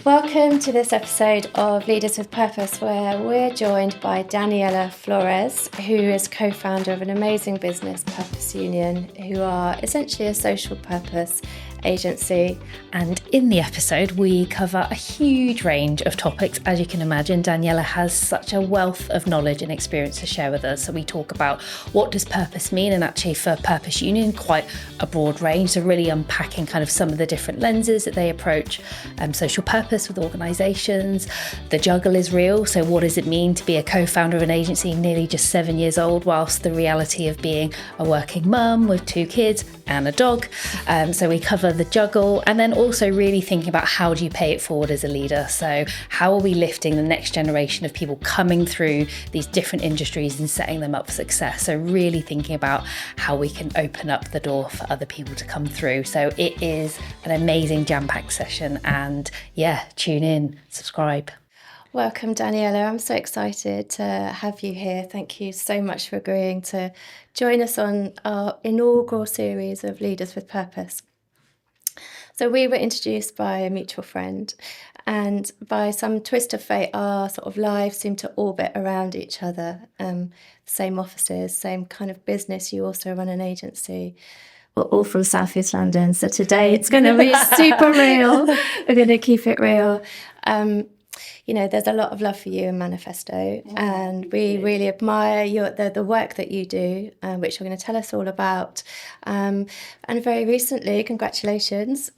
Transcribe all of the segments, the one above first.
Welcome to this episode of Leaders with Purpose, where we're joined by Daniela Flores, who is co-founder of an amazing business, Purpose Union, who are essentially a social purpose agency. And in the episode, we cover a huge range of topics. As you can imagine, Daniela has such a wealth of knowledge and experience to share with us. So we talk about what does purpose mean, and actually for Purpose Union, quite a broad range. So really unpacking kind of some of the different lenses that they approach social purpose with organisations. The juggle is real. So what does it mean to be a co-founder of an agency nearly just 7 years old, whilst the reality of being a working mum with 2 kids and a dog. So we cover the juggle, and then also really thinking about how do you pay it forward as a leader. So how are we lifting the next generation of people coming through these different industries and setting them up for success? So really thinking about how we can open up the door for other people to come through. So it is an amazing jam-packed session, and yeah, tune in, subscribe. Welcome, Daniela. I'm so excited to have you here. Thank you so much for agreeing to join us on our inaugural series of Leaders with Purpose. So we were introduced by a mutual friend, and by some twist of fate, our sort of lives seem to orbit around each other. Same offices, same kind of business. You also run an agency. We're all from South East London, so today it's going to be super real. We're going to keep it real. You know, there's a lot of love for you in Manifesto, and we really admire the work that you do, which you're going to tell us all about. And very recently, congratulations,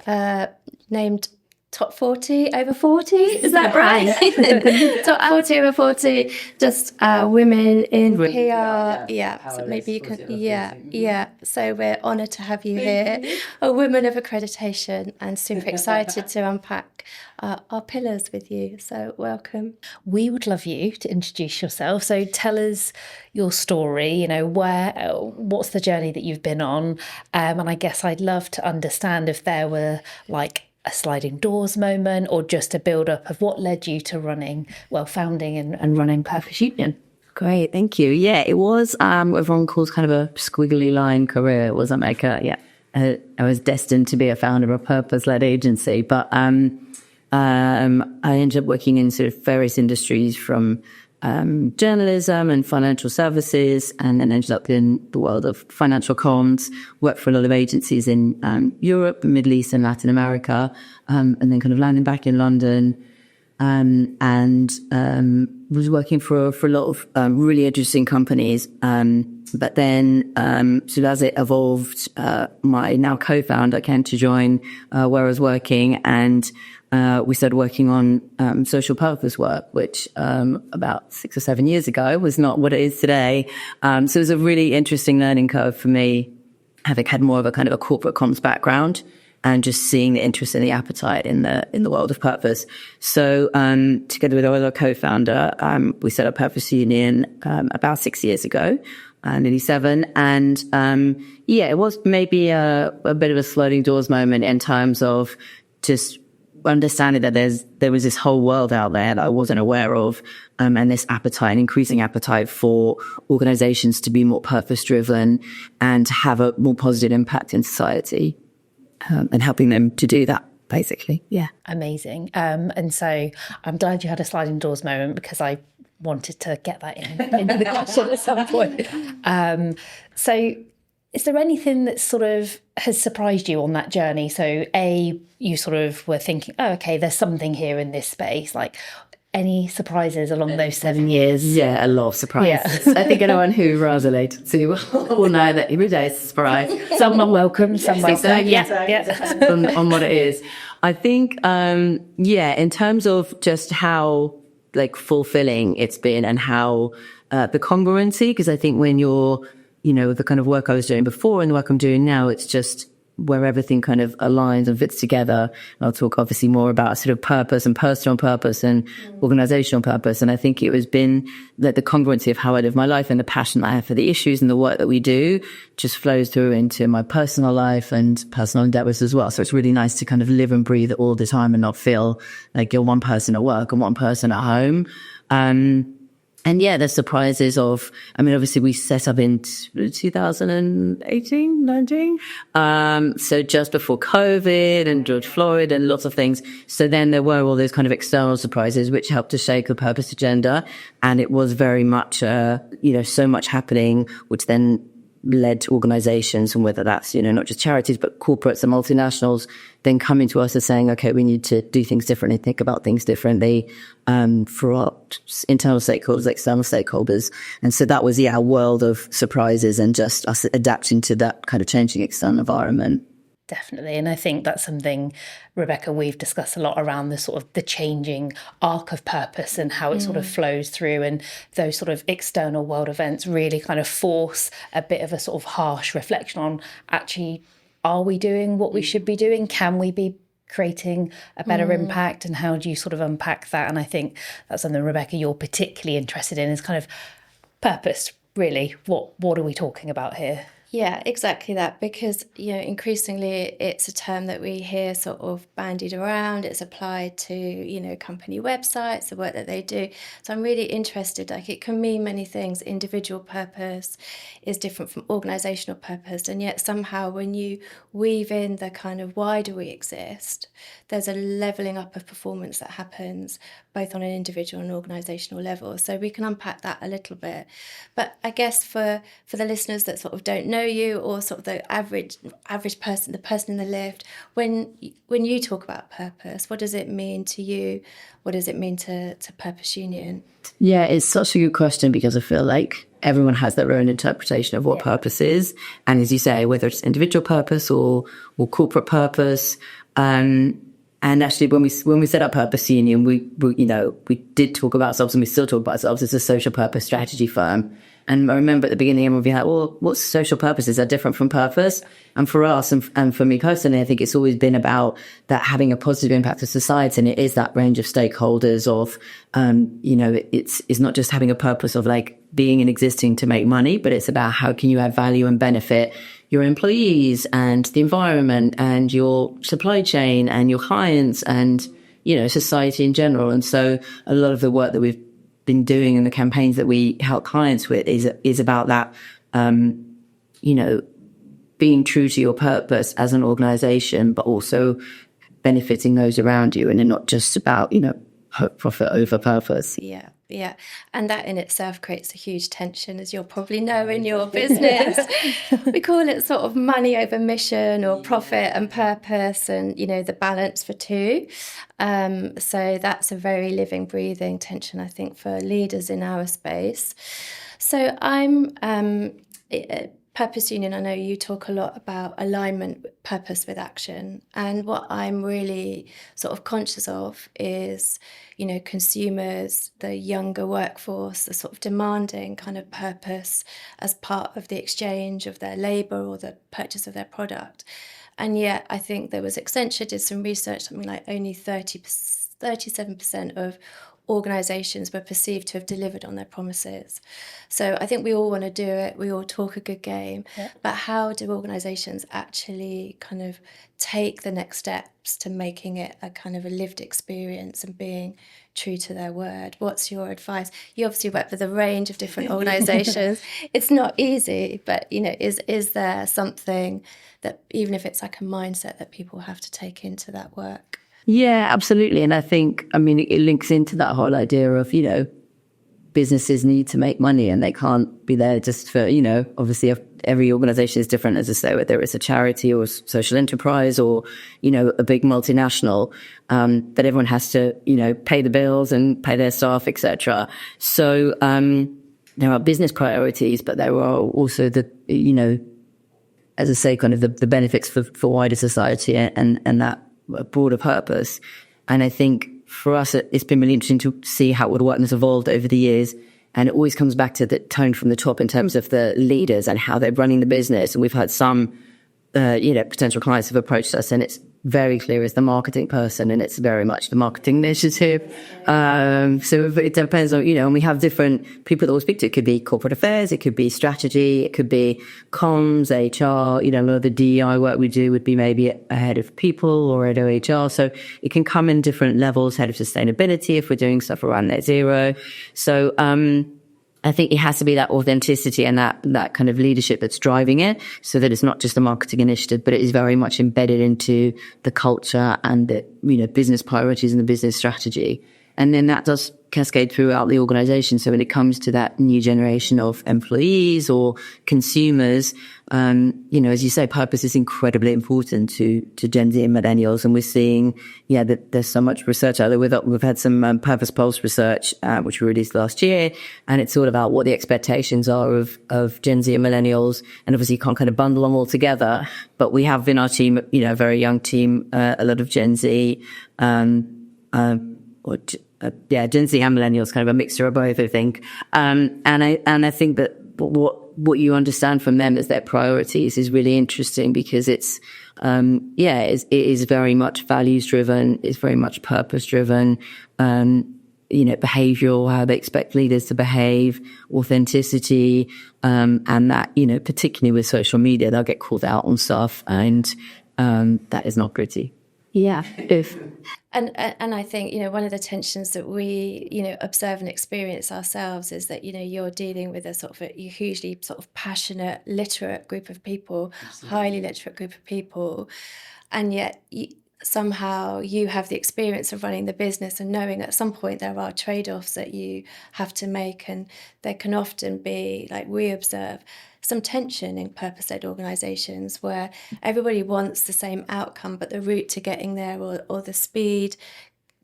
named Top 40 over 40, is that right? Top 40 over 40, just women in PR. Yeah, so maybe you can, yeah. So we're honoured to have you here, a woman of accreditation, and super excited to unpack our pillars with you. So welcome. We would love you to introduce yourself. So tell us your story, you know, what's the journey that you've been on? And I guess I'd love to understand if there were like a sliding doors moment or just a build up of what led you to founding and running Purpose Union. Great, thank you. Yeah, it was what everyone calls kind of a squiggly line career. It wasn't like I was destined to be a founder of a purpose-led agency, but I ended up working in sort of various industries from journalism and financial services, and then ended up in the world of financial comms, worked for a lot of agencies in Europe, Middle East and Latin America, and then kind of landing back in London, and was working for a lot of really interesting companies. But then, so as it evolved, my now co-founder came to join where I was working, and we started working on social purpose work, which about 6 or 7 years ago was not what it is today. So it was a really interesting learning curve for me, having had more of a kind of a corporate comms background and just seeing the interest and the appetite in the world of purpose. So together with our other co-founder, we set up Purpose Union about 6 years ago. Nearly 7. And, it was maybe a bit of a sliding doors moment in terms of just understanding that there was this whole world out there that I wasn't aware of, and this appetite, increasing appetite for organizations to be more purpose driven and to have a more positive impact in society, and helping them to do that. Basically, yeah. Amazing. And so I'm glad you had a sliding doors moment, because I wanted to get that into the question at some point. So is there anything that sort of has surprised you on that journey? So you sort of were thinking, oh, okay, there's something here in this space. Like, any surprises along those 7 years? Yeah, a lot of surprises. Yeah. I think anyone who runs related to will know that every day is a surprise. Some are welcome, some welcome. Yeah. on what it is. I think, in terms of just how like fulfilling it's been, and how the congruency, because I think when you're, the kind of work I was doing before and the work I'm doing now, it's just where everything kind of aligns and fits together. And I'll talk obviously more about sort of purpose and personal purpose and organizational purpose. And I think it has been that the congruency of how I live my life and the passion I have for the issues and the work that we do just flows through into my personal life and personal endeavors as well. So it's really nice to kind of live and breathe all the time and not feel like you're one person at work and one person at home. And yeah, the surprises of, I mean, obviously we set up in 2018, 19. So just before COVID and George Floyd and lots of things. So then there were all those kind of external surprises, which helped to shake the purpose agenda. And it was very much, so much happening, which then led to organizations, and whether that's, not just charities, but corporates and multinationals, then coming to us and saying, okay, we need to do things differently, think about things differently, for our internal stakeholders, external stakeholders. And so that was, our world of surprises and just us adapting to that kind of changing external environment. Definitely. And I think that's something, Rebecca, we've discussed a lot around the sort of the changing arc of purpose and how it sort of flows through, and those sort of external world events really kind of force a bit of a sort of harsh reflection on, actually, are we doing what we should be doing? Can we be creating a better impact? And how do you sort of unpack that? And I think that's something, Rebecca, you're particularly interested in, is kind of purpose, really. What are we talking about here? Yeah, exactly that, because, increasingly it's a term that we hear sort of bandied around. It's applied to, company websites, the work that they do. So I'm really interested, it can mean many things. Individual purpose is different from organisational purpose. And yet somehow when you weave in the kind of why do we exist, there's a levelling up of performance that happens both on an individual and organisational level. So we can unpack that a little bit. But I guess for the listeners that sort of don't know you, or sort of the average person, the person in the lift, when you talk about purpose, what does it mean to you? What does it mean to Purpose Union? Yeah, it's such a good question, because I feel like everyone has their own interpretation of what purpose is. And as you say, whether it's individual purpose or corporate purpose, and actually, when we set up Purpose Union, we did talk about ourselves, and we still talk about ourselves as a social purpose strategy firm. And I remember at the beginning, everyone would be like, well, what's social purpose? Is that different from purpose? And for us, and for me personally, I think it's always been about that having a positive impact on society. And it is that range of stakeholders of, it's not just having a purpose of like being and existing to make money, but it's about how can you add value and benefit your employees and the environment and your supply chain and your clients and, society in general. And so a lot of the work that we've been doing and the campaigns that we help clients with is about that, being true to your purpose as an organization, but also benefiting those around you, and then not just about, profit over purpose. Yeah. And that in itself creates a huge tension, as you'll probably know in your business. We call it sort of money over mission, or profit and purpose, and, the balance for two. So that's a very living, breathing tension, I think, for leaders in our space. So I'm Purpose Union, I know you talk a lot about alignment, purpose with action. And what I'm really sort of conscious of is, consumers, the younger workforce, are sort of demanding kind of purpose as part of the exchange of their labour or the purchase of their product. And yet I think there was Accenture did some research, something like only 37% of organisations were perceived to have delivered on their promises. So I think we all want to do it, we all talk a good game, but how do organisations actually kind of take the next steps to making it a kind of a lived experience and being true to their word? What's your advice? You obviously work with a range of different organisations. It's not easy, but is there something that, even if it's like a mindset, that people have to take into that work? Yeah, absolutely. And I think, it links into that whole idea of, businesses need to make money, and they can't be there just for, obviously every organization is different, as I say, whether it's a charity or social enterprise or, a big multinational, but everyone has to, pay the bills and pay their staff, etc. So there are business priorities, but there are also the, as I say, kind of the benefits for wider society and that broader purpose. And I think for us, it's been really interesting to see how the work has evolved over the years. And it always comes back to the tone from the top in terms of the leaders and how they're running the business. And we've had some, potential clients have approached us, and it's very clear as the marketing person, and it's very much the marketing initiative. So it depends on, and we have different people that we'll speak to. It could be corporate affairs, it could be strategy, it could be comms, HR, a lot of the DEI work we do would be maybe a head of people or head of HR. So it can come in different levels, head of sustainability if we're doing stuff around net zero. So, I think it has to be that authenticity and that kind of leadership that's driving it, so that it's not just a marketing initiative, but it is very much embedded into the culture and the, business priorities and the business strategy. And then that does cascade throughout the organization. So when it comes to that new generation of employees or consumers, as you say, purpose is incredibly important to Gen Z and millennials. And we're seeing, that there's so much research out there. We've had some Purpose Pulse research, which we released last year. And it's all about what the expectations are of Gen Z and millennials. And obviously you can't kind of bundle them all together. But we have in our team, a very young team, a lot of Gen Z, Gen Z and millennials, kind of a mixture of both, I think. And I think that what you understand from them as their priorities is really interesting, because it is very much values driven. It's very much purpose driven. Behavioral, how they expect leaders to behave, authenticity, and that, particularly with social media, they'll get called out on stuff, and that is not pretty. Yeah. And I think, one of the tensions that we, observe and experience ourselves is that, you're dealing with a sort of a hugely sort of passionate, literate group of people, Absolutely. Highly literate group of people. And yet somehow you have the experience of running the business and knowing at some point there are trade-offs that you have to make. And there can often be, like we observe, some tension in purpose-led organisations where everybody wants the same outcome, but the route to getting there or the speed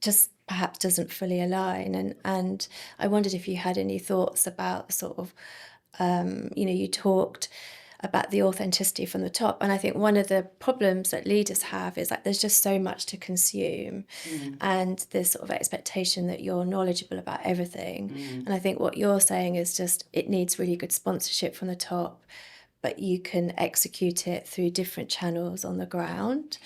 just perhaps doesn't fully align. And I wondered if you had any thoughts about sort of, you talked about the authenticity from the top. And I think one of the problems that leaders have is like there's just so much to consume, and this sort of expectation that you're knowledgeable about everything. And I think what you're saying is just it needs really good sponsorship from the top, but you can execute it through different channels on the ground.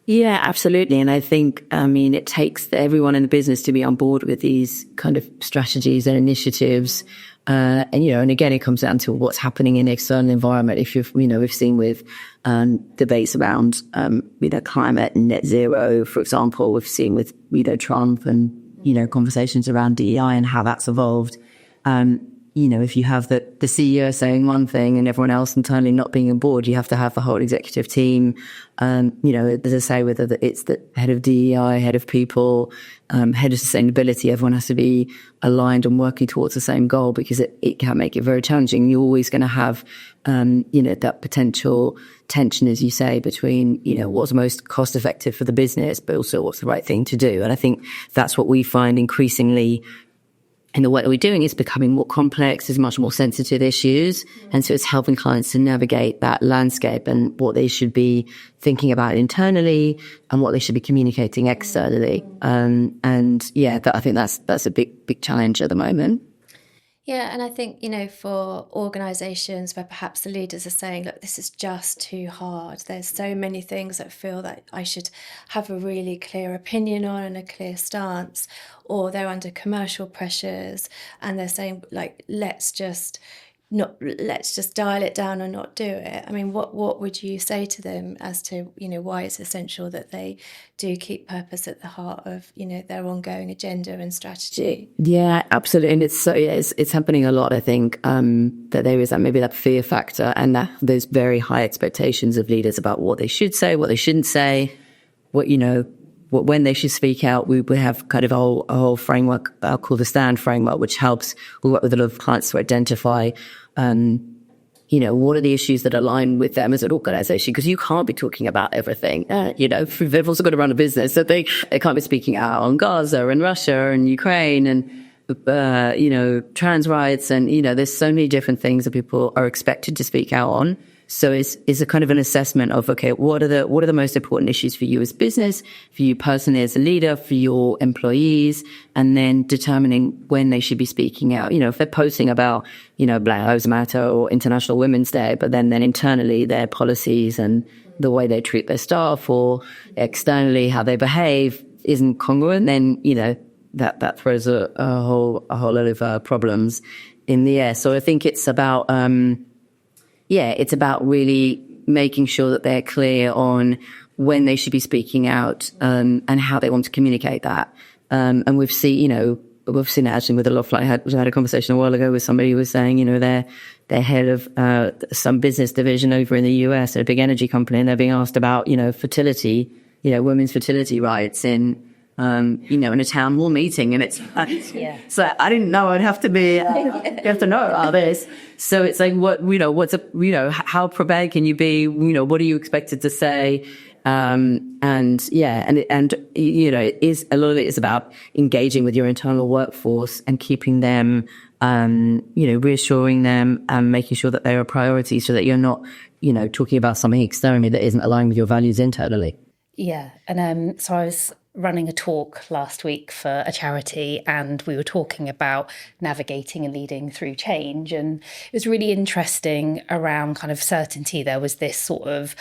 Yeah, absolutely. And I think, it takes everyone in the business to be on board with these kind of strategies and initiatives. And again, it comes down to what's happening in the external environment. If we've seen with debates around, climate and net zero, for example, we've seen with, Trump and, conversations around DEI and how that's evolved. If you have the CEO saying one thing and everyone else internally not being on board, you have to have the whole executive team. As I say, whether it's the head of DEI, head of people, head of sustainability, everyone has to be aligned and working towards the same goal, because it can make it very challenging. You're always going to have, that potential tension, as you say, between, what's most cost effective for the business, but also what's the right thing to do. And I think that's what we find increasingly in the work that we're doing is becoming more complex, there's much more sensitive issues. And so it's helping clients to navigate that landscape and what they should be thinking about internally and what they should be communicating externally. I think that's a big challenge at the moment. Yeah, and I think, for organisations where perhaps the leaders are saying, look, this is just too hard. There's so many things that feel that I should have a really clear opinion on and a clear stance, or they're under commercial pressures and they're saying, like, let's just dial it down and not do it. I mean, what would you say to them as to, why it's essential that they do keep purpose at the heart of, their ongoing agenda and strategy? Yeah, absolutely. And it's happening a lot, I think, that there is maybe that fear factor, and that there's very high expectations of leaders about what they should say, what they shouldn't say, when they should speak out. We have kind of a whole framework called the STAND framework, which helps. We work with a lot of clients to identify, what are the issues that align with them as an organization? Because you can't be talking about everything. They've also got to run a business, so they can't be speaking out on Gaza and Russia and Ukraine and, trans rights. And, there's so many different things that people are expected to speak out on. So it's a kind of an assessment of, okay, what are the most important issues for you as business, for you personally as a leader, for your employees, and then determining when they should be speaking out. If they're posting about, Black Lives Matter or International Women's Day, but then internally their policies and the way they treat their staff or externally how they behave isn't congruent, then, that throws a whole lot of problems in the air. So I think it's about, it's about really making sure that they're clear on when they should be speaking out, and how they want to communicate that. And we've seen it actually with a lot of, I had a conversation a while ago with somebody who was saying, they're head of some business division over in the US at a big energy company, and they're being asked about, fertility, women's fertility rights in a town hall meeting. And it's, so I didn't know I'd have to be, you have to know about this. So it's like, how prepared can you be? What are you expected to say? It is, a lot of it is about engaging with your internal workforce and keeping them, reassuring them and making sure that they're a priority, so that you're not, talking about something externally that isn't aligned with your values internally. Yeah. And so I was running a talk last week for a charity, and we were talking about navigating and leading through change. And it was really interesting around kind of certainty. There was this sort of,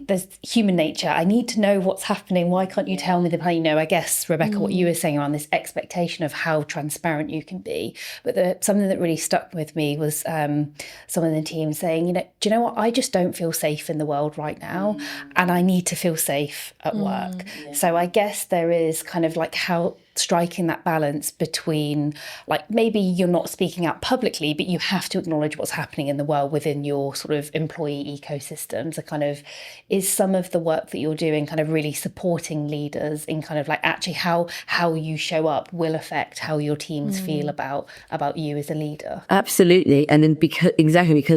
there's human nature. I need to know what's happening. Why can't you tell me the plan? I guess, Rebecca, what you were saying around this expectation of how transparent you can be. But something that really stuck with me was some of the team saying, do you know what? I just don't feel safe in the world right now, and I need to feel safe at work. So I guess there is kind of like how striking that balance between, like, maybe you're not speaking out publicly, but you have to acknowledge what's happening in the world within your sort of employee ecosystems. So kind of, is some of the work that you're doing kind of really supporting leaders in kind of like actually how you show up will affect how your teams feel about you as a leader? Absolutely. And then because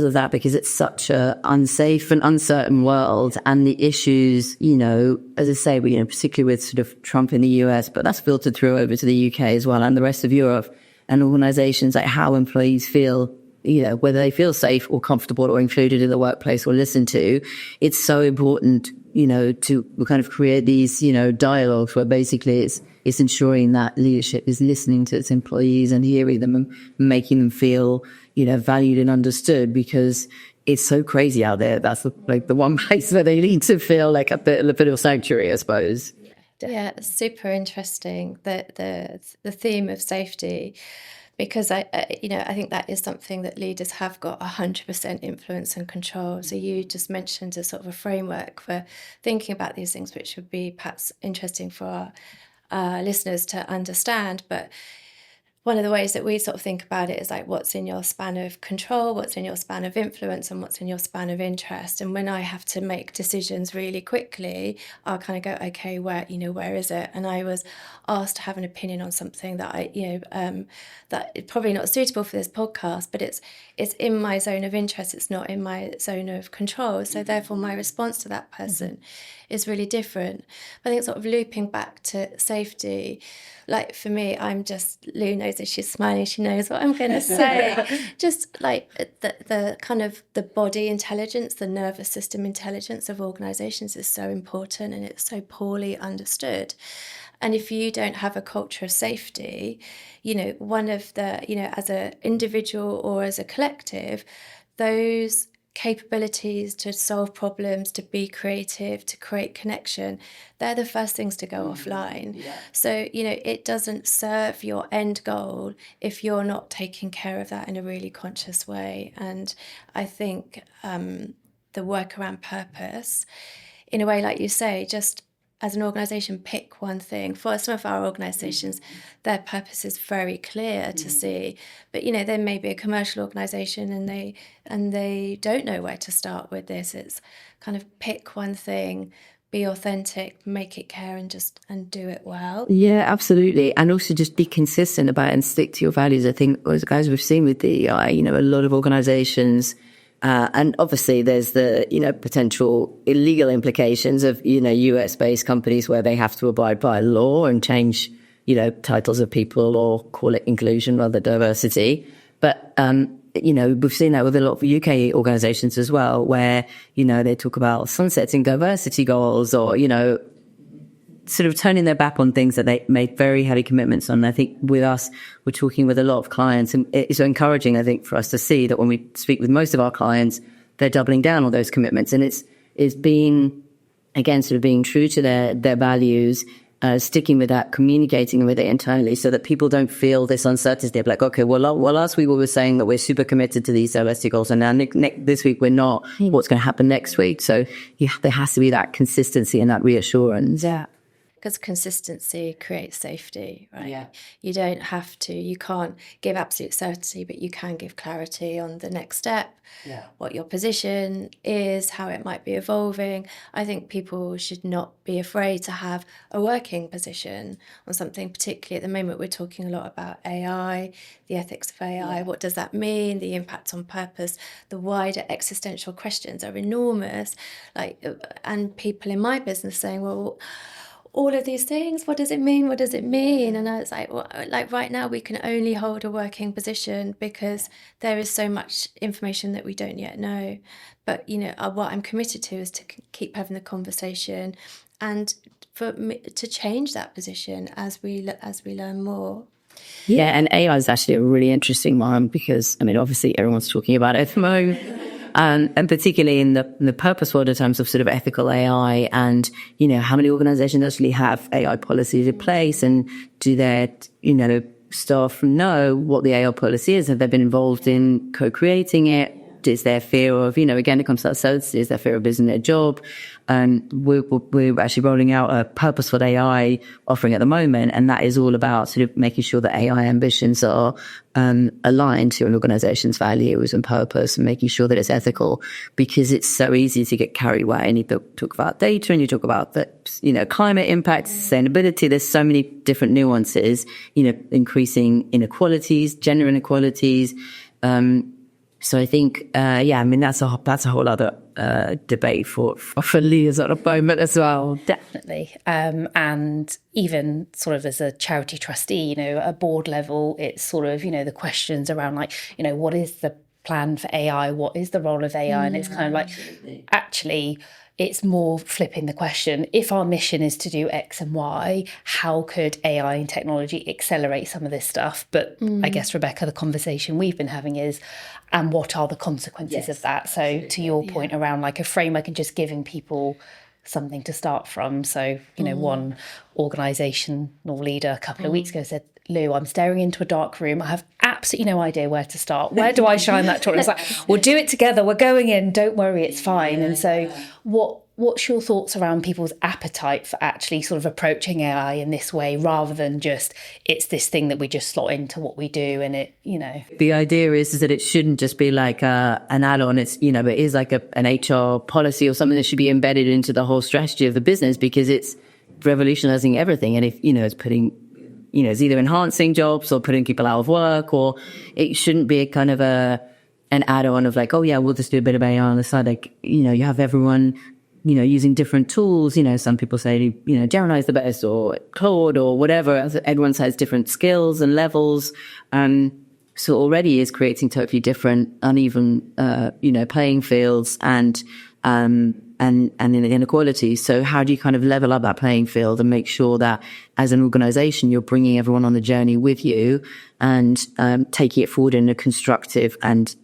of that, because it's such a unsafe and uncertain world, and the issues, as I say, particularly with sort of Trump in the US, but that's filtered through over to the UK as well, and the rest of Europe, and organizations, like how employees feel, whether they feel safe or comfortable or included in the workplace or listened to. It's so important, to kind of create these, dialogues where basically it's ensuring that leadership is listening to its employees and hearing them and making them feel, valued and understood, because it's so crazy out there. That's the one place where they need to feel like a bit of sanctuary, I suppose. Yeah, super interesting, the theme of safety, because I think that is something that leaders have got 100% influence and control. So you just mentioned a sort of a framework for thinking about these things, which would be perhaps interesting for our listeners to understand. But one of the ways that we sort of think about it is like, what's in your span of control, what's in your span of influence, and what's in your span of interest. And when I have to make decisions really quickly, I'll kind of go, okay, where is it? And I was asked to have an opinion on something that that is probably not suitable for this podcast, but it's in my zone of interest. It's not in my zone of control. So therefore, my response to that person is really different. But I think sort of looping back to safety, like for me, Lou knows that she's smiling, she knows what I'm going to say. Just like the kind of the body intelligence, the nervous system intelligence of organisations is so important, and it's so poorly understood. And if you don't have a culture of safety, one of the, as an individual or as a collective, those capabilities to solve problems, to be creative, to create connection, they're the first things to go offline. Yeah. So, it doesn't serve your end goal if you're not taking care of that in a really conscious way. And I think the work around purpose, in a way, like you say, just as an organisation, pick one thing. For some of our organisations, their purpose is very clear to see. But, there may be a commercial organisation and they don't know where to start with this. It's kind of pick one thing, be authentic, make it care, and do it well. Yeah, absolutely. And also just be consistent about it and stick to your values. I think, as guys we've seen with DEI, a lot of organisations, and obviously there's the, potential illegal implications of, US-based companies where they have to abide by law and change, titles of people or call it inclusion rather than diversity. But, we've seen that with a lot of UK organisations as well, where, they talk about sunsetting diversity goals or, sort of turning their back on things that they made very heavy commitments on. And I think with us, we're talking with a lot of clients, and it's encouraging, I think, for us to see that when we speak with most of our clients, they're doubling down on those commitments. And it's is being, again, sort of being true to their values, sticking with that, communicating with it internally so that people don't feel this uncertainty of like, okay, well, last week we were saying that we're super committed to these diversity goals, and now this week we're not. What's going to happen next week? So there has to be that consistency and that reassurance. Yeah. Because consistency creates safety, right? Yeah. You can't give absolute certainty, but you can give clarity on the next step, what your position is, how it might be evolving. I think people should not be afraid to have a working position on something, particularly at the moment we're talking a lot about AI, the ethics of AI, what does that mean, the impact on purpose, the wider existential questions are enormous. And people in my business saying, well, all of these things, what does it mean? What does it mean? And I was like, well, like right now we can only hold a working position because there is so much information that we don't yet know. But, what I'm committed to is to keep having the conversation and for me to change that position as we learn more. Yeah, and AI is actually a really interesting one because, obviously everyone's talking about it at the moment. And particularly in the purpose world in terms of sort of ethical AI and, how many organizations actually have AI policies in place, and do their, staff know what the AI policy is? Have they been involved in co-creating it? Is there fear of, again, it comes to ourselves, is there fear of losing their job? We're actually rolling out a purposeful AI offering at the moment, and that is all about sort of making sure that AI ambitions are aligned to an organization's values and purpose, and making sure that it's ethical, because it's so easy to get carried away. And you talk about data, and you talk about the, climate impact, sustainability. There's so many different nuances, increasing inequalities, gender inequalities. So I think, that's a whole other debate for leaders at the moment as well. Definitely. And even sort of as a charity trustee, at board level, it's sort of, the questions around like, what is the plan for AI? What is the role of AI? And it's kind of like, actually, it's more flipping the question. If our mission is to do X and Y, how could AI and technology accelerate some of this stuff? But I guess, Rebecca, the conversation we've been having is, and what are the consequences of that? So to your point around like a framework and just giving people something to start from. So, one organisational leader a couple of weeks ago said, Lou, I'm staring into a dark room. I have absolutely no idea where to start. Where do I shine that torch? It's like, we'll do it together. We're going in. Don't worry, it's fine. And so what's your thoughts around people's appetite for actually sort of approaching AI in this way, rather than just, it's this thing that we just slot into what we do and it, The idea is that it shouldn't just be like an add-on. It's, but it is like an HR policy or something that should be embedded into the whole strategy of the business, because it's revolutionizing everything. And if, it's putting, it's either enhancing jobs or putting people out of work, or it shouldn't be a kind of an add-on of like, oh yeah, we'll just do a bit of AI on the side. Like, you have everyone, using different tools. Some people say, Gemini is the best, or Claude, or whatever. Everyone has different skills and levels. So already is creating totally different, uneven, playing fields and inequality. So how do you kind of level up that playing field and make sure that as an organization, you're bringing everyone on the journey with you and taking it forward in a constructive and,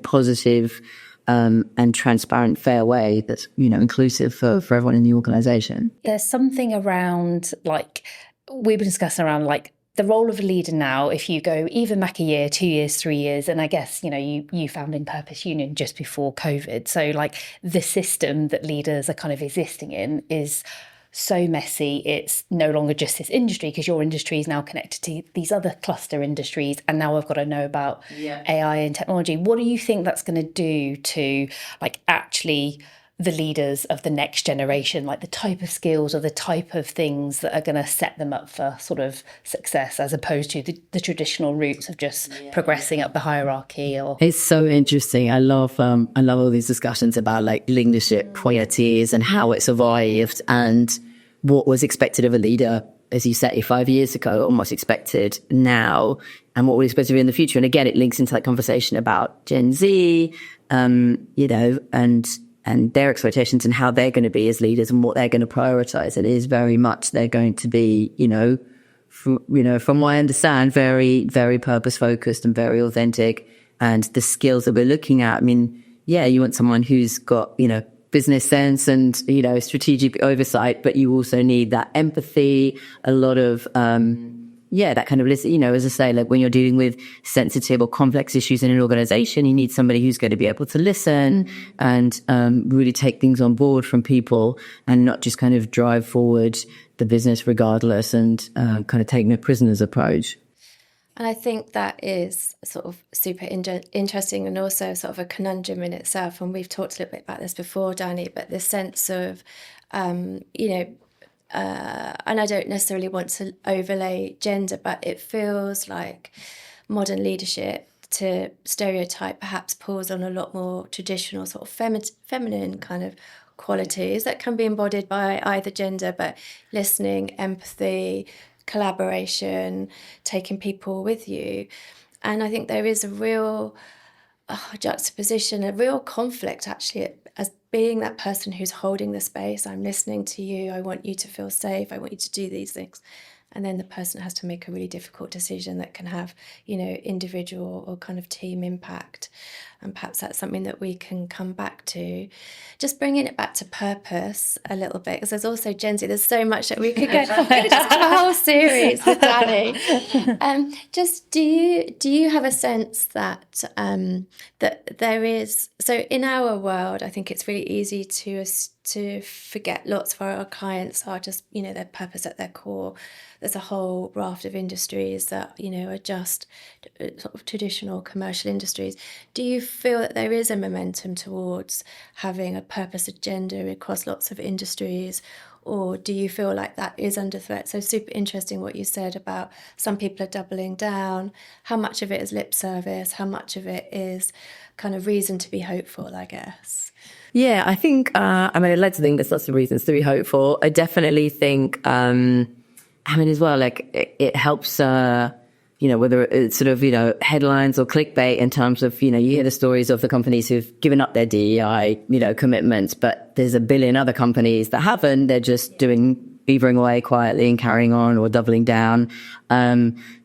positive and transparent, fair way that's, inclusive for everyone in the organization? There's something around, like, we've been discussing around, like, the role of a leader now, if you go even back a year, 2 years, 3 years, and I guess, you founded Purpose Union just before COVID. So like the system that leaders are kind of existing in is so messy. It's no longer just this industry, because your industry is now connected to these other cluster industries. And now I've got to know about AI and technology. What do you think that's going to do to like actually the leaders of the next generation, like the type of skills or the type of things that are going to set them up for sort of success, as opposed to the traditional routes of just progressing up the hierarchy? Or it's so interesting. I love all these discussions about like leadership qualities and how it's evolved and what was expected of a leader, as you say, 5 years ago, almost expected now, and what we expect to be in the future. And again, it links into that conversation about Gen Z, and their expectations and how they're going to be as leaders and what they're going to prioritize. It is very much they're going to be, from what I understand, very, very purpose focused and very authentic. And the skills that we're looking at, you want someone who's got, business sense and, strategic oversight, but you also need that empathy, a lot of, that kind of listen, as I say, like when you're dealing with sensitive or complex issues in an organization, you need somebody who's going to be able to listen and really take things on board from people and not just kind of drive forward the business regardless and kind of taking a prisoner's approach. And I think that is sort of super interesting and also sort of a conundrum in itself. And we've talked a little bit about this before, Danny, but the sense of, and I don't necessarily want to overlay gender, but it feels like modern leadership, to stereotype, perhaps pulls on a lot more traditional sort of feminine kind of qualities that can be embodied by either gender, but listening, empathy, collaboration, taking people with you. And I think there is a real juxtaposition, a real conflict actually, as being that person who's holding the space. I'm listening to you, I want you to feel safe, I want you to do these things. And then the person has to make a really difficult decision that can have, individual or kind of team impact. And perhaps that's something that we can come back to. Just bringing it back to purpose a little bit, because there's also Gen Z, there's so much that we could go just a whole series with Danny. Just do you have a sense that that there is, so in our world, I think it's really easy to forget lots of our clients are just, their purpose at their core. There's a whole raft of industries that, are just sort of traditional commercial industries. Do you feel that there is a momentum towards having a purpose agenda across lots of industries, or do you feel like that is under threat? So super interesting what you said about some people are doubling down. How much of it is lip service? How much of it is kind of reason to be hopeful, I guess? Yeah, I think, I'd like to think there's lots of reasons to be hopeful. I definitely think, as well, like it helps, whether it's sort of, headlines or clickbait in terms of, you hear the stories of the companies who've given up their DEI, commitments, but there's a billion other companies that haven't. They're just beavering away quietly and carrying on or doubling down.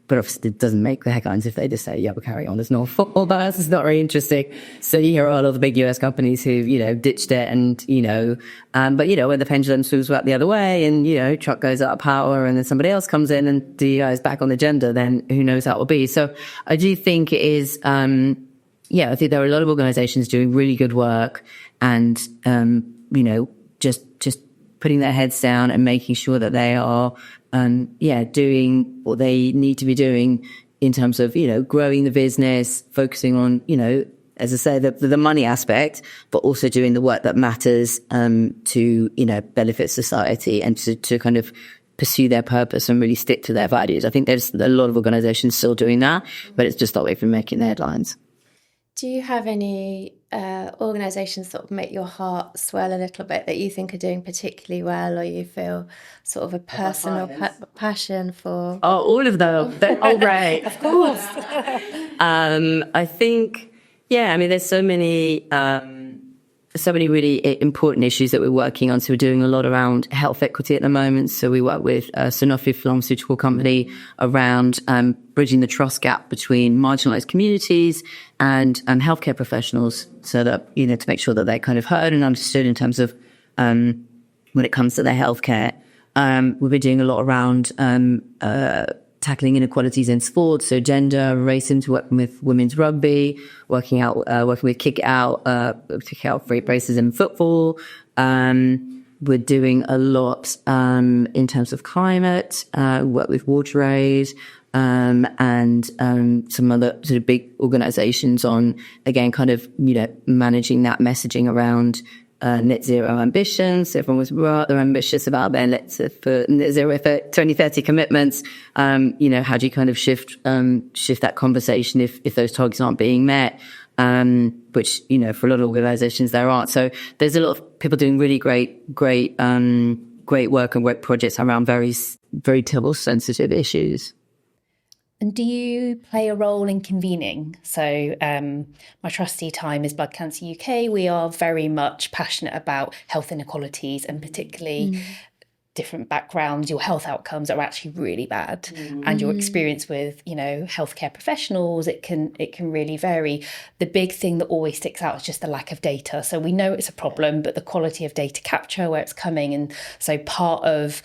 But obviously it doesn't make the headlines if they just say, yeah, we're carrying on. There's no football bias. It's not very interesting. So you hear all of the big US companies who, ditched it and, but, when the pendulum swings back the other way and, Trump goes out of power and then somebody else comes in and DEI is back on the agenda, then who knows how it will be. So I do think it is, I think there are a lot of organizations doing really good work and, just putting their heads down and making sure that they are, doing what they need to be doing in terms of, growing the business, focusing on, as I say, the money aspect, but also doing the work that matters, to, benefit society and to kind of pursue their purpose and really stick to their values. I think there's a lot of organizations still doing that, but it's just not away from making the headlines. Do you have any organisations sort of make your heart swell a little bit that you think are doing particularly well, or you feel sort of a personal passion for? Oh, all of them. They're all great. Of course. I think, there's so many really important issues that we're working on. So we're doing a lot around health equity at the moment. So we work with Sanofi pharmaceutical company around bridging the trust gap between marginalized communities and healthcare professionals, so that, to make sure that they're kind of heard and understood in terms of when it comes to their healthcare. We've been doing a lot around tackling inequalities in sports, so gender, racism, working with women's rugby, working with Kick Out for racism in football. We're doing a lot in terms of climate, work with WaterAid, and some other sort of big organizations on, again, kind of, managing that messaging around net zero ambitions. Everyone was rather ambitious about their net zero for 2030 commitments. How do you kind of shift that conversation if those targets aren't being met? Which, for a lot of organizations there aren't. So there's a lot of people doing really great work and great projects around very, very sensitive issues. And do you play a role in convening? So my trustee time is Blood Cancer UK. We are very much passionate about health inequalities and particularly different backgrounds, your health outcomes are actually really bad, and your experience with, healthcare professionals, it can really vary. The big thing that always sticks out is just the lack of data. So we know it's a problem, but the quality of data capture, where it's coming. And so part of,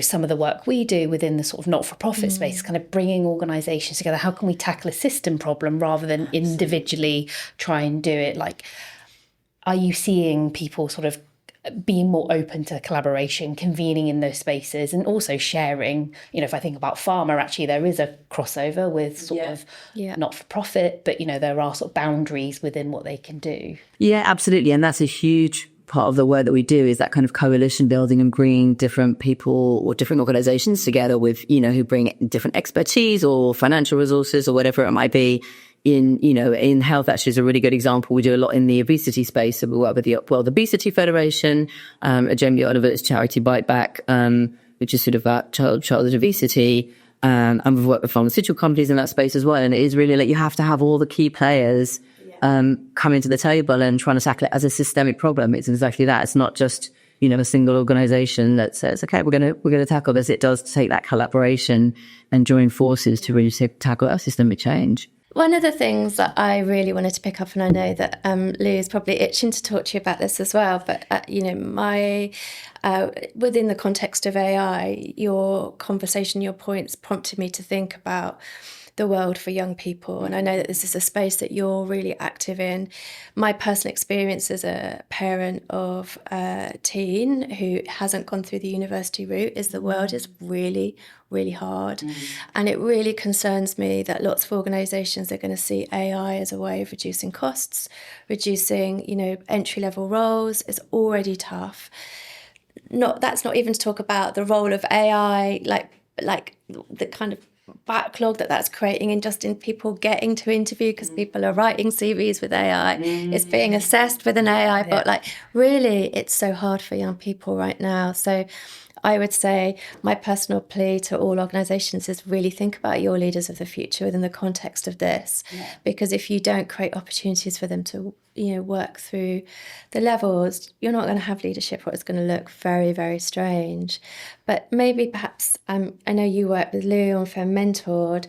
some of the work we do within the sort of not-for-profit space is kind of bringing organizations together. How can we tackle a system problem rather than individually try and do it? Like, are you seeing people sort of being more open to collaboration, convening in those spaces, and also sharing? If I think about pharma, actually there is a crossover with sort of not-for-profit, but there are sort of boundaries within what they can do. Yeah, absolutely. And that's a huge part of the work that we do, is that kind of coalition building and bringing different people or different organizations together with, who bring different expertise or financial resources or whatever it might be. In health, actually, is a really good example. We do a lot in the obesity space. So we work with the World Obesity Federation, Jamie Oliver's charity Bite Back, which is sort of about childhood obesity. And we've worked with pharmaceutical companies in that space as well. And it is really like you have to have all the key players coming to the table and trying to tackle it as a systemic problem. It's exactly that. It's not just, a single organization that says, okay, we're going to tackle this. It does take that collaboration and join forces to really tackle a systemic change. One of the things that I really wanted to pick up, and I know that Lou is probably itching to talk to you about this as well, but, within the context of AI, your conversation, your points prompted me to think about the world for young people. And I know that this is a space that you're really active in. My personal experience as a parent of a teen who hasn't gone through the university route is the world is really, really hard. And it really concerns me that lots of organisations are going to see AI as a way of reducing costs, reducing, entry-level roles. It's already tough. That's not even to talk about the role of AI, like the kind of backlog that's creating in people getting to interview, because people are writing CVs with AI. It's being assessed with an AI, but really it's so hard for young people right now. So I would say my personal plea to all organisations is really think about your leaders of the future within the context of this, because if you don't create opportunities for them to work through the levels, you're not going to have leadership, or it's going to look very, very strange. But maybe perhaps, I know you work with Lou on Fem Mentored,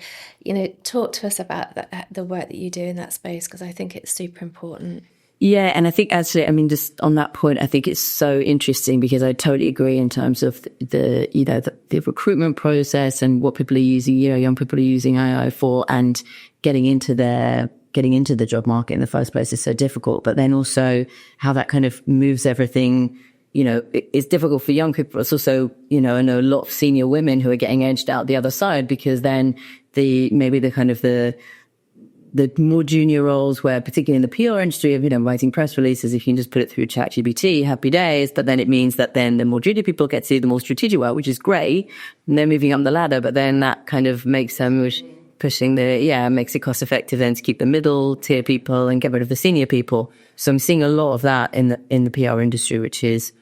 talk to us about the work that you do in that space, because I think it's super important. Yeah, and I think actually, just on that point, I think it's so interesting, because I totally agree in terms of the recruitment process and what people are using, young people are using AI for, and getting into the job market in the first place is so difficult. But then also how that kind of moves everything, it's difficult for young people. It's also, I know a lot of senior women who are getting edged out the other side, because then the more junior roles, where particularly in the PR industry of, writing press releases, if you can just put it through ChatGPT, happy days. But then it means that then the more junior people get to do the more strategic work, which is great. And they're moving up the ladder, but then that kind of makes them makes it cost effective then to keep the middle tier people and get rid of the senior people. So I'm seeing a lot of that in the PR industry, which is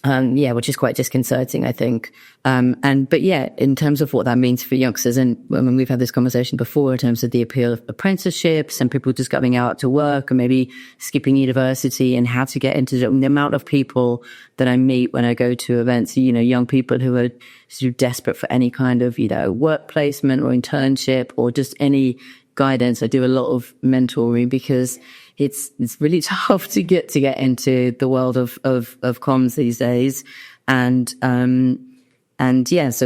quite disconcerting, I think. But in terms of what that means for youngsters, and we've had this conversation before in terms of the appeal of apprenticeships and people just coming out to work and maybe skipping university, and how to get into the amount of people that I meet when I go to events, young people who are sort of desperate for any kind of, work placement or internship or just any guidance. I do a lot of mentoring, because it's really tough to get into the world of comms these days. So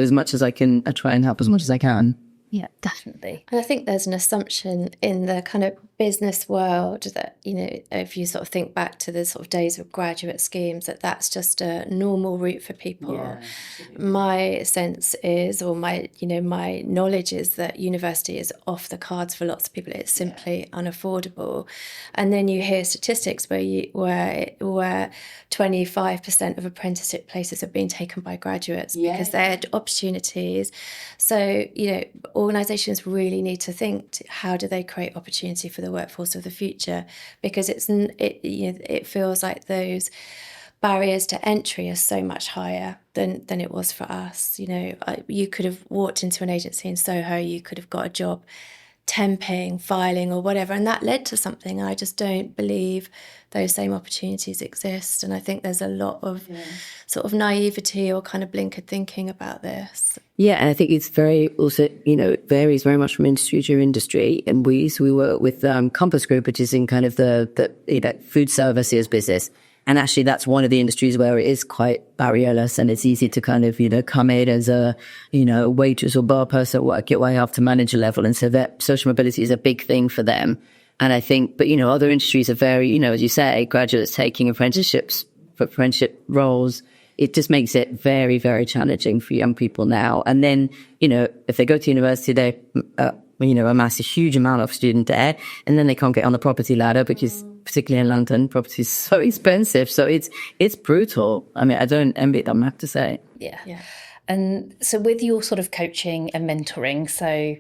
as much as I can, I try and help as much as I can. Yeah, definitely. And I think there's an assumption in the kind of business world that, if you sort of think back to the sort of days of graduate schemes, that's just a normal route for people. Yeah. My sense is, or my knowledge is, that university is off the cards for lots of people. It's simply unaffordable. And then you hear statistics where 25% of apprenticeship places are being taken by graduates because they had opportunities. So, organisations really need to think, how do they create opportunity for the workforce of the future? Because it feels like those barriers to entry are so much higher than it was for us. You could have walked into an agency in Soho, you could have got a job temping, filing or whatever, and that led to something. I just don't believe those same opportunities exist, and I think there's a lot of sort of naivety or kind of blinkered thinking about this. Yeah, and I think it's very also, it varies very much from industry to industry. And we work with Compass Group, which is in kind of the food services business. And actually, that's one of the industries where it is quite barrierless, and it's easy to kind of, come in as a, waitress or bar person, work your way up to manager level. And so that social mobility is a big thing for them. And I think, but, other industries are very, as you say, graduates taking apprenticeships for apprenticeship roles. It just makes it very, very challenging for young people now. And then, if they go to university, they, amass a huge amount of student debt, and then they can't get on the property ladder because, particularly in London, property is so expensive. So it's brutal. I mean, I don't envy them, I have to say. Yeah. And so with your sort of coaching and mentoring, so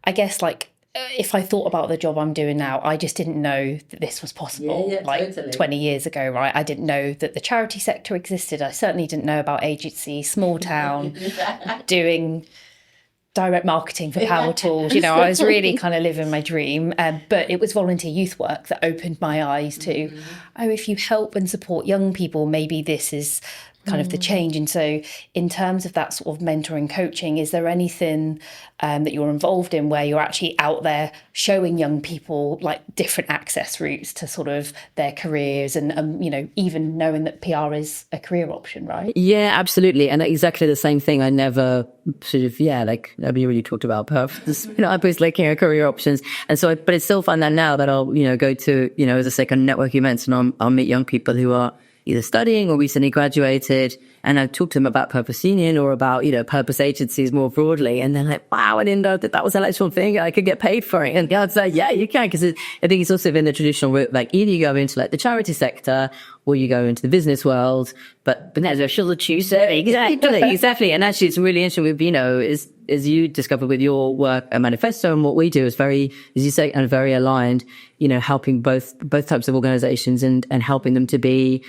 I guess if I thought about the job I'm doing now, I just didn't know that this was possible. Totally. 20 years ago, right? I didn't know that the charity sector existed. I certainly didn't know about agency, small town, doing direct marketing for power tools. I was really kind of living my dream. But it was volunteer youth work that opened my eyes to, if you help and support young people, maybe this is kind of the change. And so in terms of that sort of mentoring coaching, is there anything that you're involved in where you're actually out there showing young people different access routes to sort of their careers and, even knowing that PR is a career option, right? Yeah, absolutely. And exactly the same thing. I never sort of, nobody really talked about purpose. I was looking at career options. And so, but it's still fun that now that I'll, go to, as I say, kind of network events, and I'll meet young people who are either studying or recently graduated, and I talk to them about Purpose Union or about, purpose agencies more broadly. And they're like, wow, I didn't know that was an actual thing. I could get paid for it. And I'd say, yeah, you can. Because I think it's also in the traditional route, either you go into the charity sector or you go into the business world. But there's a shall choose it. Exactly. And actually, it's really interesting with, as you discovered with your work at Manifesto, and what we do is very, as you say, and very aligned, helping both types of organizations and helping them to be,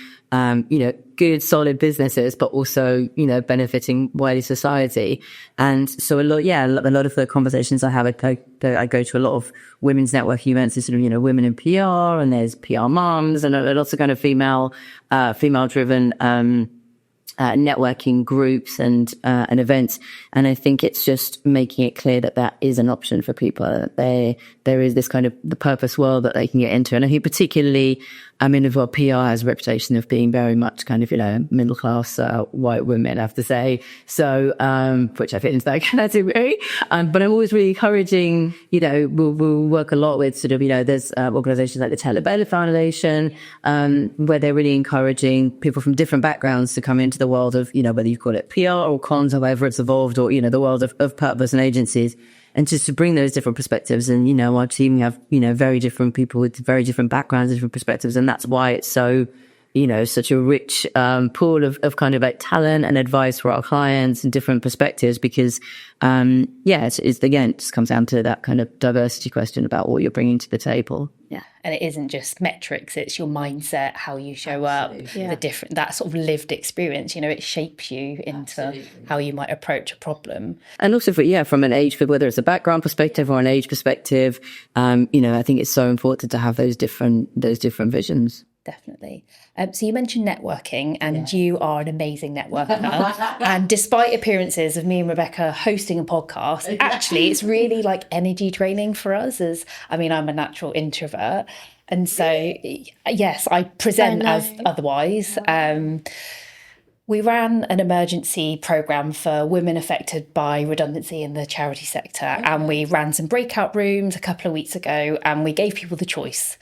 good, solid businesses, but also, benefiting wider society. And so a lot of the conversations I have, I go to a lot of women's networking events, sort of, women in PR, and there's PR moms, and lots of kind of female driven, networking groups and events. And I think it's just making it clear that is an option for people. There is this kind of the purpose world that they can get into. And I think particularly, PR has a reputation of being very much kind of, middle class, white women, I have to say. So, which I fit into that category. But I'm always really encouraging, we'll work a lot with sort of, there's organizations like the Taylor Baylor Foundation, where they're really encouraging people from different backgrounds to come into the world of, whether you call it PR or cons, however it's evolved, or, the world of purpose and agencies. And just to bring those different perspectives. And, our team, we have, very different people with very different backgrounds, different perspectives. And that's why it's so, such a rich pool of kind of talent and advice for our clients and different perspectives, because, it's again, it just comes down to that kind of diversity question about what you're bringing to the table. Yeah. And it isn't just metrics, it's your mindset, how you show up, that sort of lived experience, it shapes you into how you might approach a problem. And also from an age, whether it's a background perspective or an age perspective, I think it's so important to have those different visions. Definitely. So you mentioned networking, and you are an amazing networker. And despite appearances of me and Rebecca hosting a podcast, actually it's really energy draining for us, I'm a natural introvert. And so, yes, I present as otherwise. We ran an emergency programme for women affected by redundancy in the charity sector. And we ran some breakout rooms a couple of weeks ago, and we gave people the choice.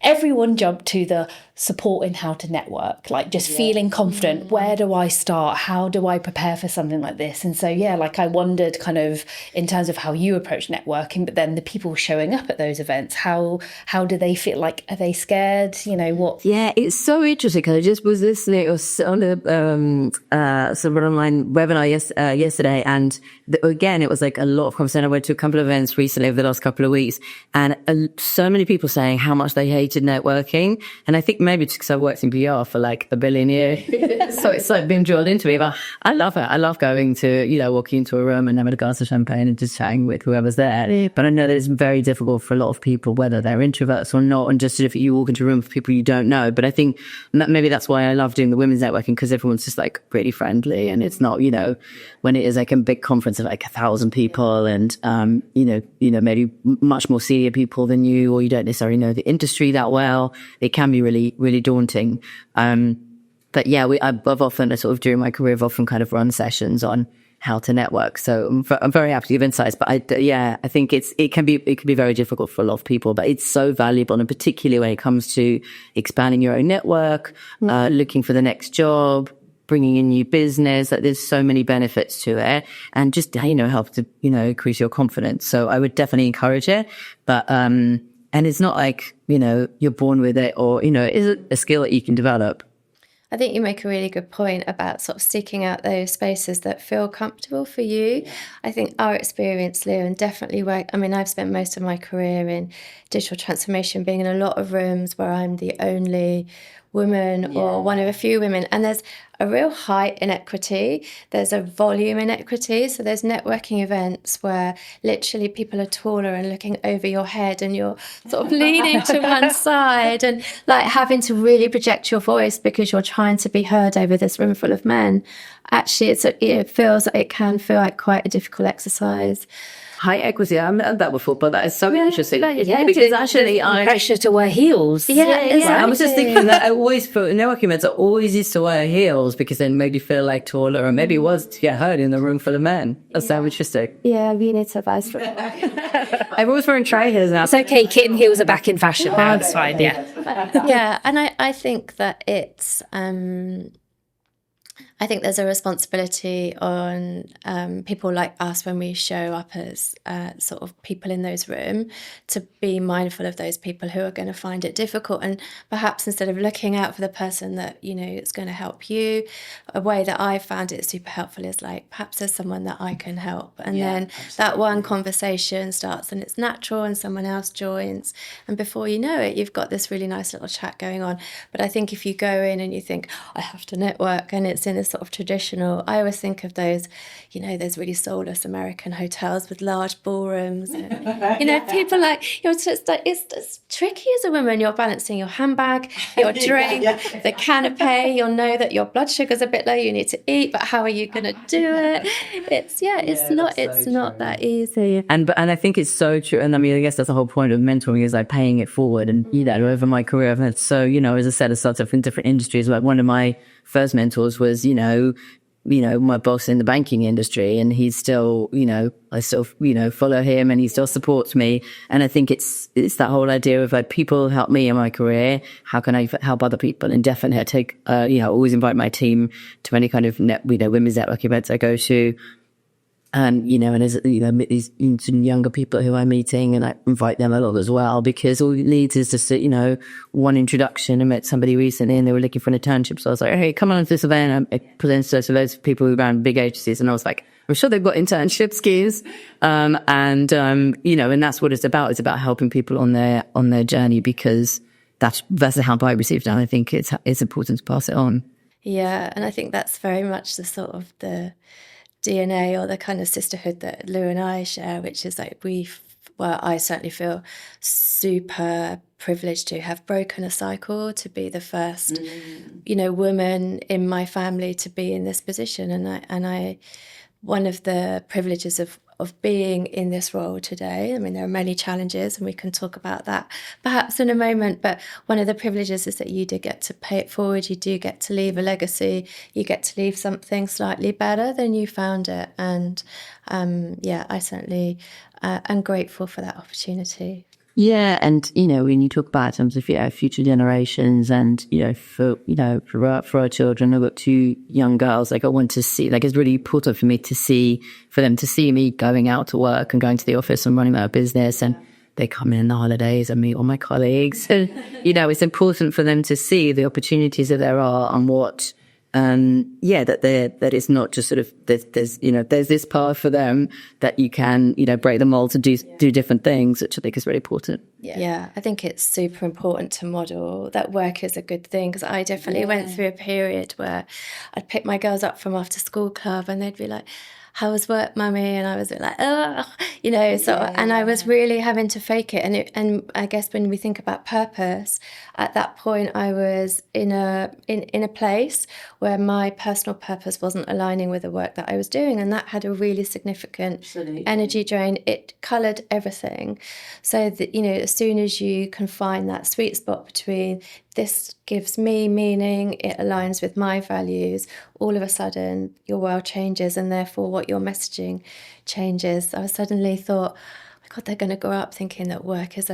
Everyone jumped to the supporting how to network, feeling confident. Where do I start? How do I prepare for something like this? And so, I wondered kind of in terms of how you approach networking, but then the people showing up at those events, how do they feel? Are they scared? What? Yeah, it's so interesting because I just was listening on a sort of online webinar yesterday, and again, it was a lot of conversation. I went to a couple of events recently over the last couple of weeks, and so many people saying how much they hate hated networking. And I think maybe it's because I worked in PR for like a billion years. So it's like been drilled into me. But I love it. I love going to, walking into a room and having a glass of champagne and just chatting with whoever's there. But I know that it's very difficult for a lot of people, whether they're introverts or not, and just if you walk into a room with people you don't know. But I think maybe that's why I love doing the women's networking, because everyone's just like really friendly, and it's not, when it is like a big conference of like 1,000 people and, maybe much more senior people than you, or you don't necessarily know the industry that well, it can be really, really daunting. But yeah, I've often sort of during my career, I've often kind of run sessions on how to network. So I'm very happy to give insights, but I think it can be very difficult for a lot of people, but it's so valuable, and particularly when it comes to expanding your own network, looking for the next job, bringing in new business. Like, there's so many benefits to it, and just, help to, increase your confidence. So I would definitely encourage it, but, and it's not like, you're born with it, or, it is a skill that you can develop. I think you make a really good point about sort of seeking out those spaces that feel comfortable for you. Yeah. I think our experience, Lou, and definitely I've spent most of my career in digital transformation, being in a lot of rooms where I'm the only woman or one of a few women, and there's a real height inequity, there's a volume inequity. So there's networking events where literally people are taller and looking over your head, and you're sort of leaning to one side and like having to really project your voice because you're trying to be heard over this room full of men. Actually, it can feel like quite a difficult exercise. High equity, I haven't heard that before, but that is so interesting. Yeah, because actually pressure to wear heels. Exactly. I was just thinking that I always felt networking events, I always used to wear heels because then made you feel like taller, or maybe it was to get heard in the room full of men. That's so interesting. Yeah, we need to advise for I'm always wearing tray heels now. It's okay, kitten heels are back in fashion now, it's fine, yeah, and I think that it's I think there's a responsibility on people like us when we show up as sort of people in those rooms to be mindful of those people who are going to find it difficult, and perhaps instead of looking out for the person that is going to help you, a way that I found it super helpful is like, perhaps there's someone that I can help, and then absolutely. That one conversation starts and it's natural, and someone else joins, and before you know it, you've got this really nice little chat going on. But I think if you go in and you think, I have to network, and it's in this sort of traditional, I always think of those, those really soulless American hotels with large ballrooms, and, people like, it's tricky as a woman. You're balancing your handbag, your drink, the canapé. You'll know that your blood sugar's a bit low, you need to eat, but how are you going to do it? It's not that easy. And I think it's so true. And I mean, I guess that's the whole point of mentoring, is like paying it forward. And over my career, I've had as I said, I started off in different industries. Like, one of my first mentors was, my boss in the banking industry, and he's still, I still, follow him, and he still supports me. And I think it's that whole idea of like, people help me in my career. How can I help other people? And definitely I take, always invite my team to any kind of women's networking events I go to. And as these younger people who I'm meeting, and I invite them a lot as well, because all it needs is just one introduction. I met somebody recently and they were looking for an internship, so I was like, hey, come on to this event. I presented to loads of people who ran big agencies, and I was like, I'm sure they've got internship schemes. And that's what it's about. It's about helping people on their journey, because that's the help I received, and I think it's important to pass it on. Yeah, and I think that's very much the sort of the DNA or the kind of sisterhood that Lou and I share, which is like I certainly feel super privileged to have broken a cycle, to be the first, woman in my family to be in this position. And I one of the privileges of being in this role today, I mean, there are many challenges, and we can talk about that perhaps in a moment, but one of the privileges is that you do get to pay it forward, you do get to leave a legacy, you get to leave something slightly better than you found it. And I certainly am grateful for that opportunity. Yeah, and when you talk about in terms of future generations, and for our children, I've got 2 young girls. Like, I want to see, like, it's really important for them to see me going out to work and going to the office and running my business, and they come in the holidays and meet all my colleagues. And it's important for them to see the opportunities that there are, and what that it's not just sort of there's this path for them that you can break the mold to do different things, which I think is really important. Yeah, I think it's super important to model that work is a good thing, because I definitely went through a period where I'd pick my girls up from after school club and they'd be like, how was work, mummy? And I was like, oh, and I was really having to fake it. And I guess when we think about purpose, at that point I was in a place where my personal purpose wasn't aligning with the work that I was doing, and that had a really significant energy drain. It coloured everything. So that, as soon as you can find that sweet spot between this gives me meaning, it aligns with my values, all of a sudden your world changes, and therefore what your messaging changes. I suddenly thought, oh my God, they're going to grow up thinking that work is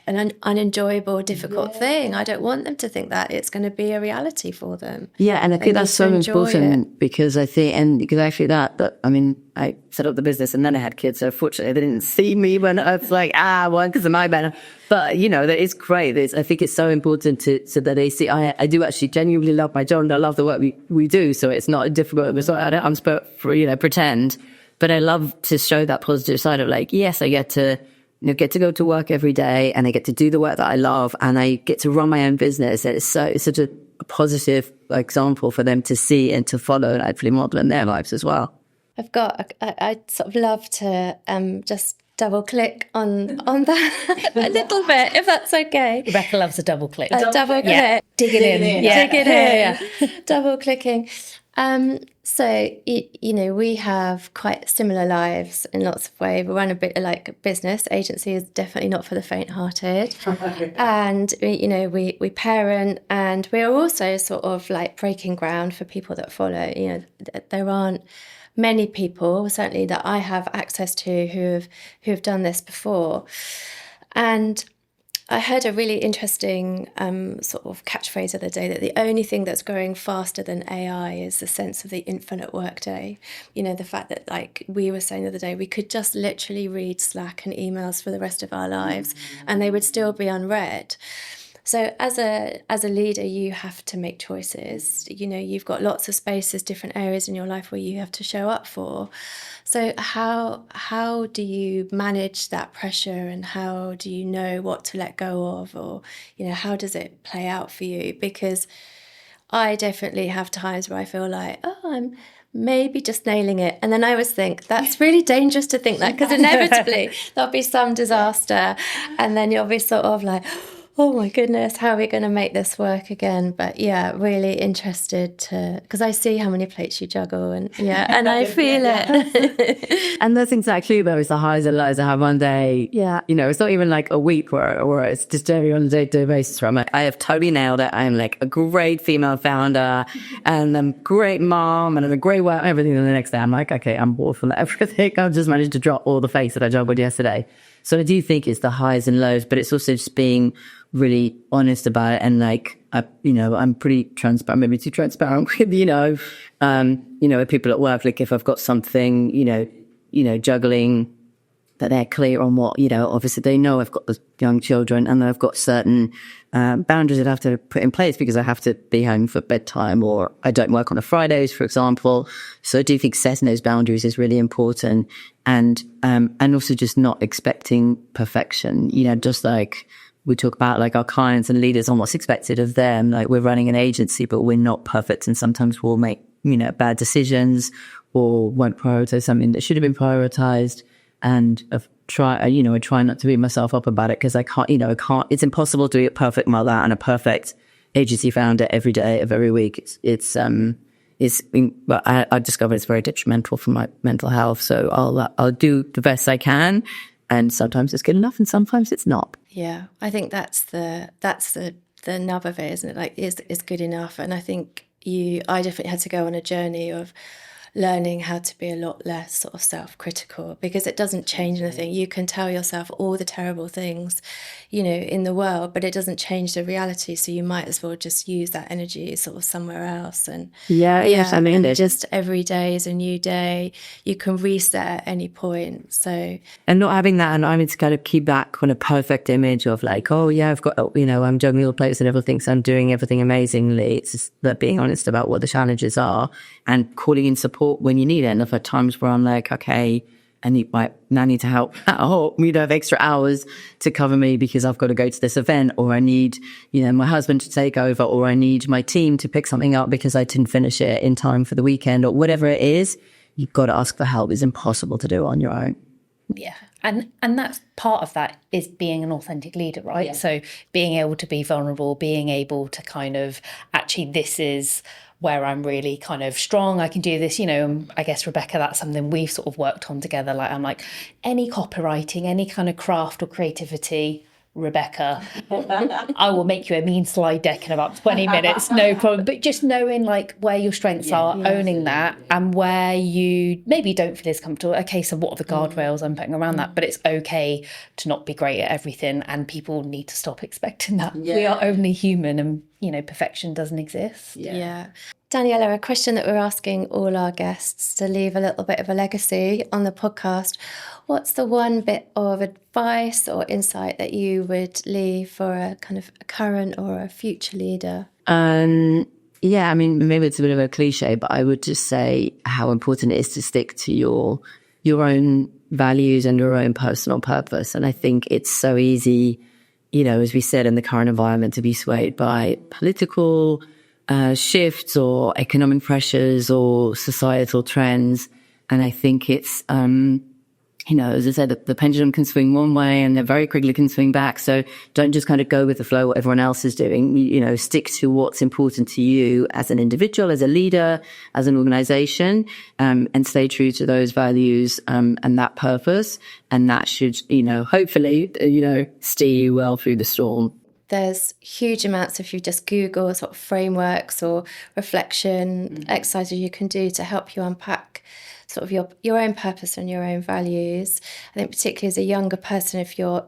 an unenjoyable, difficult thing. I don't want them to think that. It's going to be a reality for them. Yeah, and I think that's so important, because I think, because actually I set up the business and then I had kids, so fortunately they didn't see me when I was like, because of my banner. But, that is great. I think it's so important so that they see, I do actually genuinely love my job and I love the work we do, so it's not difficult. It's not, I'm supposed to, pretend. But I love to show that positive side of like, yes, I get to go to work every day and I get to do the work that I love and I get to run my own business. It's such a positive example for them to see and to follow and hopefully model in their lives as well. I'd sort of love to just double click on that a little bit, if that's okay. Rebecca loves a double click. Double click. Dig it in. Dig it in. Yeah. Double clicking. So, we have quite similar lives in lots of ways. We run a bit like a business. Agency is definitely not for the faint-hearted. And, we parent, and we're also sort of like breaking ground for people that follow. There aren't many people, certainly that I have access to, who have done this before. And I heard a really interesting sort of catchphrase the other day, that the only thing that's growing faster than AI is the sense of the infinite workday. The fact that, like we were saying the other day, we could just literally read Slack and emails for the rest of our lives and they would still be unread. So as a leader, you have to make choices. You've got lots of spaces, different areas in your life where you have to show up for. So how do you manage that pressure, and how do you know what to let go of, or how does it play out for you? Because I definitely have times where I feel like, I'm maybe just nailing it, and then I always think that's really dangerous to think that, because inevitably there'll be some disaster, and then you'll be sort of like, oh my goodness, how are we going to make this work again? But yeah, really interested because I see how many plates you juggle, and I feel it. And that's exactly those, the highs and lows I have one day. Yeah. It's not even like a week or it's just on a day-to-day basis where I'm like, I have totally nailed it. I'm like a great female founder and I'm a great mom and I'm a great work, everything. And the next day I'm like, okay, I'm bored from everything. I've just managed to drop all the face that I juggled yesterday. So I do think it's the highs and lows, but it's also just being really honest about it. And like, I'm pretty transparent, maybe too transparent with, with people at work. Like if I've got something, juggling, that they're clear on what, obviously they know I've got the young children and I've got certain boundaries that I have to put in place because I have to be home for bedtime, or I don't work on a Fridays, for example. So I do think setting those boundaries is really important, and also just not expecting perfection. Just like we talk about like our clients and leaders on what's expected of them. Like we're running an agency, but we're not perfect, and sometimes we'll make bad decisions or won't prioritize something that should have been prioritized. And I try not to beat myself up about it, because I can't, it's impossible to be a perfect mother and a perfect agency founder every day of every week. But I discovered it's very detrimental for my mental health. So I'll do the best I can, and sometimes it's good enough and sometimes it's not. Yeah, I think that's the nub of it, isn't it? Like, is good enough. And I think I definitely had to go on a journey of learning how to be a lot less sort of self-critical, because it doesn't change anything. You can tell yourself all the terrible things, you know, in the world, but it doesn't change the reality. So you might as well just use that energy sort of somewhere else. And yes, I mean, and just every day is a new day. You can reset at any point. So, and not having that, and I mean, to kind of keep that kind of perfect image of like, oh yeah, I've got, you know, I'm juggling all the plates and everything, so I'm doing everything amazingly. It's just that being honest about what the challenges are and calling in support when you need it. And if at times where I'm like, okay, I need my nanny to help out, you know, have extra hours to cover me because I've got to go to this event, or I need, you know, my husband to take over, or I need my team to pick something up because I didn't finish it in time for the weekend, or whatever it is, you've got to ask for help. It's impossible to do on your own. Yeah. And that's part of that is being an authentic leader, right? Yeah. So being able to be vulnerable, being able to kind of actually, this is where I'm really kind of strong. I can do this, you know. I guess, Rebecca, that's something we've sort of worked on together. Like, I'm like, any copywriting, any kind of craft or creativity, Rebecca, I will make you a mean slide deck in about 20 minutes, no problem. But just knowing like where your strengths are, owning that, and where you maybe don't feel as comfortable. Okay, so what are the guardrails I'm putting around that? But it's okay to not be great at everything, and people need to stop expecting that. We are only human, and you know, perfection doesn't exist. Daniela, a question that we're asking all our guests to leave a little bit of a legacy on the podcast. What's the one bit of advice or insight that you would leave for a kind of a current or a future leader? Yeah, I mean, maybe it's a bit of a cliche, but I would just say how important it is to stick to your own values and your own personal purpose. And I think it's so easy, you know, as we said, in the current environment, to be swayed by political shifts or economic pressures or societal trends. And I think it's, you know, as I said, the pendulum can swing one way and it very quickly can swing back. So don't just kind of go with the flow, what everyone else is doing. You know, stick to what's important to you as an individual, as a leader, as an organization, and stay true to those values, and that purpose. And that should, you know, hopefully, you know, steer you well through the storm. There's huge amounts, if you just Google sort of frameworks or reflection exercises you can do to help you unpack sort of your own purpose and your own values. I think particularly as a younger person, if your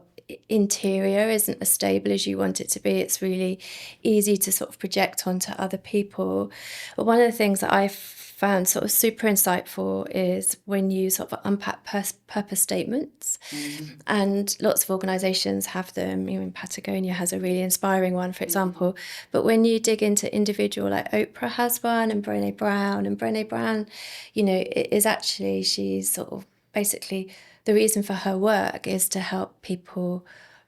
interior isn't as stable as you want it to be, it's really easy to sort of project onto other people. But one of the things that I've found sort of super insightful is when you sort of unpack purpose statements, and lots of organisations have them. You know, Patagonia has a really inspiring one, for example. But when you dig into individual, like Oprah has one, and Brené Brown, you know, it is actually, she's sort of basically, the reason for her work is to help people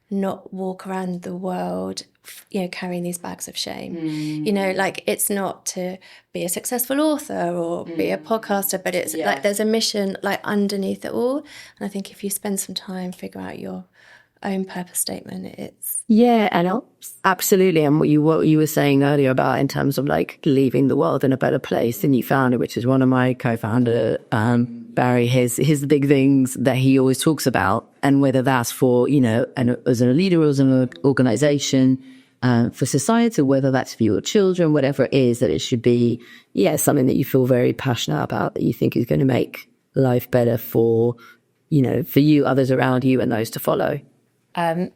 not walk around the world, you know, carrying these bags of shame. You know, like, it's not to be a successful author or be a podcaster, but it's like there's a mission like underneath it all. And I think if you spend some time, figure out your own purpose statement, it's... Yeah, and absolutely. And what you were saying earlier about in terms of like leaving the world in a better place than you found it, which is one of my co-founder, Barry, his big things that he always talks about. And whether that's for, you know, and as a leader or as an organization, for society, whether that's for your children, whatever it is, that it should be, something that you feel very passionate about, that you think is going to make life better for, you know, for you, others around you, and those to follow.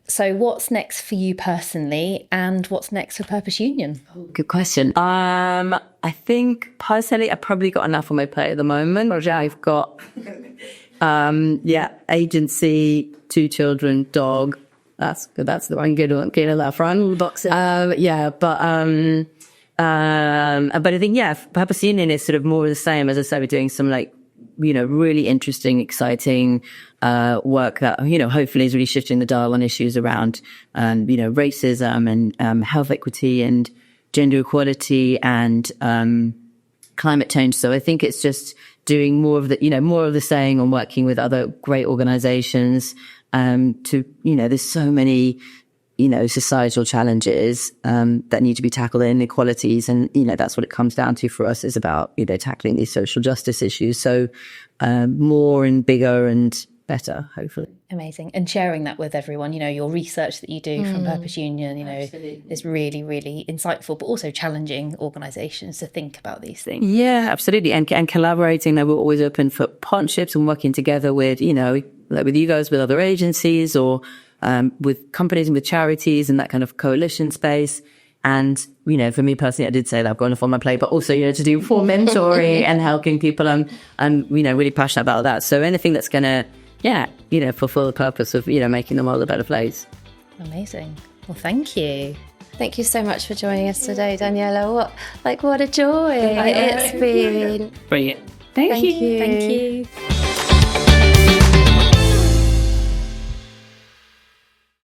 So what's next for you personally, and what's next for Purpose Union? Good question. I think personally, I've probably got enough on my plate at the moment. I've got, agency, 2 children, dog. That's good. That's the one. Get a laugh run box. But I think, Purpose Union is sort of more of the same. As I said, we're doing some like, you know, really interesting, exciting work that, you know, hopefully is really shifting the dial on issues around, you know, racism and health equity and gender equality and climate change. So I think it's just doing more of the saying and working with other great organizations to, you know, there's so many, you know, societal challenges that need to be tackled, inequalities. And, you know, that's what it comes down to for us, is about, you know, tackling these social justice issues. So more and bigger and better, hopefully. Amazing. And sharing that with everyone, your research that you do from Purpose Union, is really, really insightful, but also challenging organisations to think about these things. Yeah, absolutely. And collaborating, we're always open for partnerships and working together with, like with you guys, with other agencies, or with companies and with charities and that kind of coalition space. And, for me personally, I did say that I've got enough on my plate, but also, to do for mentoring and helping people. I'm really passionate about that. So anything that's going to, fulfill the purpose of, making the world a better place. Amazing. Well, thank you. Thank you so much for joining us today, Daniela. What a joy it's been. Brilliant. Thank you. Thank you.